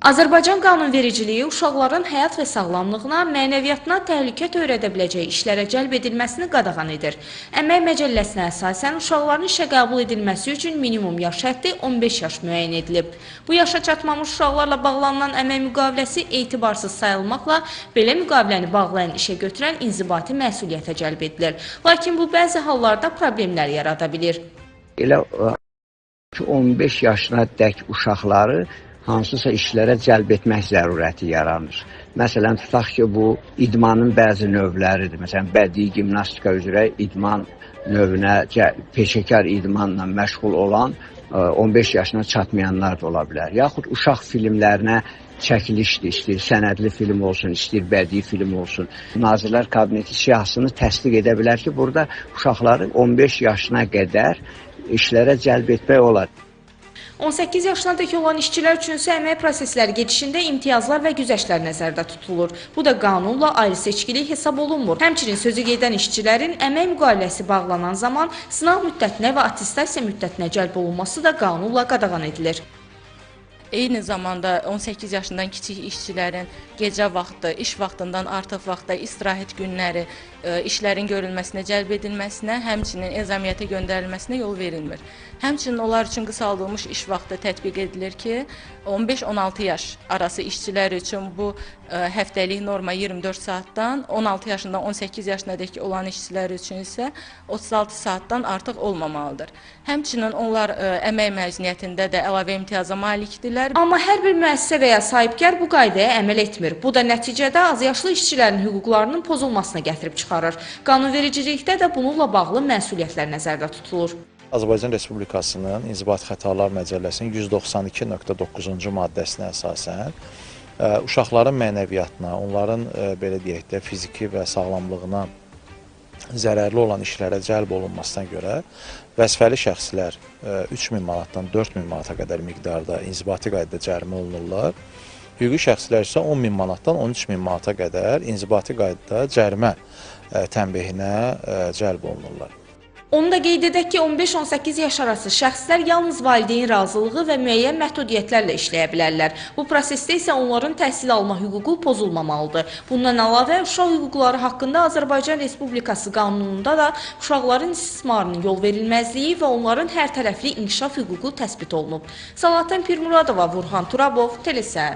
Azərbaycan qanunvericiliyi uşaqların həyat və sağlamlığına, mənəviyyatına təhlükə törədə biləcəyi işlərə cəlb edilməsini qadağan edir. Əmək Məcəlləsinə əsasən uşaqların işə qəbul edilməsi üçün minimum yaş həddi 15 yaş müəyyən edilib. Bu yaşa çatmamış uşaqlarla bağlanılan əmək müqaviləsi etibarsız sayılmaqla belə müqaviləni bağlayan işə götürən inzibati məsuliyyətə cəlb edilir. Lakin bu bəzi hallarda problemlər yarada bilir. Elə 15 yaşına dək uşaqları hansısa işlərə cəlb etmək zərurəti yaranır. Məsələn, tutaq ki, bu idmanın bəzi növləridir. Məsələn, bədii gimnastika üzrə idman növünə, peşəkar idmanla məşğul olan 15 yaşına çatmayanlar da ola bilər. Yaxud uşaq filmlərinə çəkilişdir, istəyir sənədli film olsun, istəyir bədii film olsun. Nazirlər Kabineti siyahısını təsdiq edə bilər ki, burada uşaqların 15 yaşına qədər işlərə cəlb etmək olar. 18 yaşınadək olan işçilər üçün isə əmək prosesləri gedişində imtiyazlar və güzəştlər nəzərdə tutulur. Bu da qanunla ayrı seçkilik hesab olunmur. Həmçinin sözü gedən işçilərin əmək müqaviləsi bağlanan zaman sınaq müddətinə və attestasiya müddətinə cəlb olunması da qanunla qadağan edilir. Eyni zamanda 18 yaşından kiçik işçilərin gecə vaxtı, iş vaxtından artıq vaxtda istirahət günləri işlərin görülməsinə cəlb edilməsinə, həmçinin ezamiyyətə göndərilməsinə yol verilmir. Həmçinin onlar üçün qısaldılmış iş vaxtı tətbiq edilir ki, 15-16 yaş arası işçilər üçün bu həftəlik norma 24 saatdan, 16 yaşından 18 yaşınadək olan işçilər üçün isə 36 saatdan artıq olmamalıdır. Həmçinin onlar əmək məzuniyyətində də əlavə imtiyaza malikdirlər. Amma hər bir müəssisə və ya sahibkar bu qaydaya əməl etmir. Bu da nəticədə azyaşlı işçilərin hüquqlarının pozulmasına gətirib çıxarır. Qanunvericilikdə də bununla bağlı məsuliyyətlər nəzərdə tutulur. Azərbaycan Respublikasının İnzibati Xətalar Məcəlləsinin 192.9-cu maddəsinə əsasən uşaqların mənəviyyatına, onların belə deyək də fiziki və sağlamlığına zərərli olan işlərə cəlb olunmasına görə vəzifəli şəxslər 3000 manatdan 4000 manata qədər miqdarda inzibati qaydada cərimə olunurlar. Hüquqi şəxslər isə 10.000 manatdan 13.000 manata qədər inzibati qaydada cərimə tənbihinə cəlb olunurlar. Onu da qeyd edək ki, 15-18 yaş arası şəxslər yalnız valideyn razılığı və müəyyən məhdudiyyətlərlə işləyə bilərlər. Bu prosesdə isə onların təhsil alma hüququ pozulmamalıdır. Bundan əlavə, uşaq hüquqları haqqında Azərbaycan Respublikası qanununda da uşaqların istismarının yol verilməzliyi və onların hər tərəfli inkişaf hüququ təsbit olunub. Salatən Pirmuradova, Vurğan Turabov, Telesə.